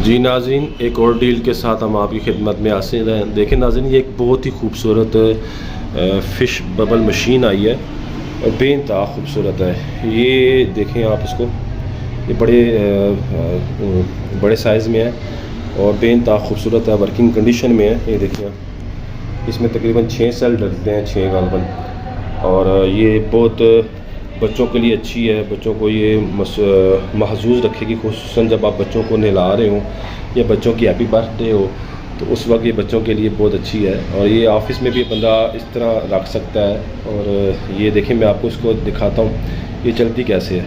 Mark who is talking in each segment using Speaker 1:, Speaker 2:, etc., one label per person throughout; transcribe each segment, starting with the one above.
Speaker 1: जी नाज़रीन, एक और डील के साथ हम आपकी खिदमत में हाजिर हैं। देखें नाज़रीन, ये एक बहुत ही खूबसूरत फ़िश बबल मशीन आई है और बेइंतहा खूबसूरत है। ये देखें आप इसको, ये बड़े साइज़ में है और बेइंतहा खूबसूरत है, वर्किंग कंडीशन में है। ये देखिए, इसमें तकरीबन 6 सेल डलते हैं, 6 गालबन। और ये बहुत बच्चों के लिए अच्छी है। बच्चों को ये महजूज़ रखेगी, खुसूसन जब आप बच्चों को नहला रहे हो या बच्चों की हैप्पी बर्थडे हो तो उस वक्त ये बच्चों के लिए बहुत अच्छी है। और ये ऑफ़िस में भी बंदा इस तरह रख सकता है। और ये देखें, मैं आपको इसको दिखाता हूँ ये चलती कैसे है।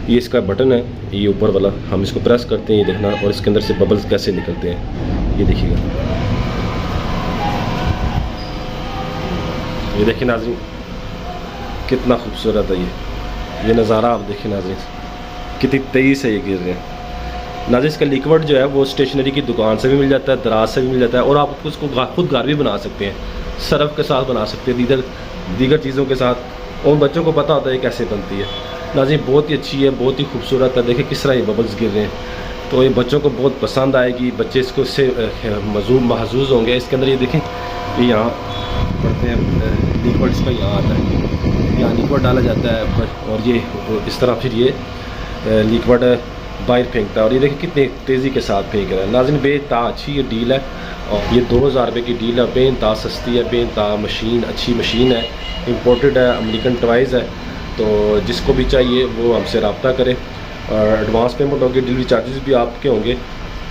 Speaker 1: ये इसका बटन है, ये ऊपर वाला, हम इसको प्रेस करते हैं, ये देखना, और इसके अंदर से बबल्स कैसे निकलते हैं, ये देखिएगा। ये देखिए नाज़रीन, कितना खूबसूरत है ये नज़ारा। आप देखिए नाज़रीन, कितनी तेज़ी से ये गिर रहे हैं। नाज़रीन, इसका लिक्विड जो है वो स्टेशनरी की दुकान से भी मिल जाता है, दराज से भी मिल जाता है, और आप उसको खुद घर भी बना सकते हैं, सर्फ के साथ बना सकते हैं, दीगर चीज़ों के साथ। और बच्चों को पता होता है कैसे बनती है। नाज़रीन, बहुत ही अच्छी है, बहुत ही खूबसूरत है। देखिए किस तरह ये बबल्स गिर रहे हैं, तो ये बच्चों को बहुत पसंद आएगी। बच्चे इसको इससे महजूज़ होंगे। इसके अंदर ये देखें, ये यहाँ पढ़ते हैं, लिक्विड इसका यहाँ आता है, यहाँ लिक्विड डाला जाता है और ये इस तरह फिर ये लिक्विड बाहर फेंकता है। और ये देखिए कितनी तेज़ी के साथ फेंक रहा है। नाज़रीन, बेइंतहा अच्छी ये डील है और ये 2000 रुपये की डील है। बेइंतहा सस्ती है, बेइंतहा मशीन, अच्छी मशीन है, इम्पोर्टेड है, अमेरिकन टॉयज़ है। तो जिसको भी चाहिए वो हमसे रब्ता करें। और एडवांस पेमेंट होगी, डिलीवरी चार्जेस भी आपके होंगे।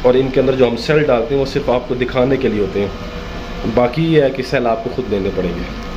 Speaker 1: और इनके अंदर जो हम सेल डालते हैं वो सिर्फ आपको दिखाने के लिए होते हैं, बाकी ये है कि सेल आपको खुद लेने पड़ेंगे।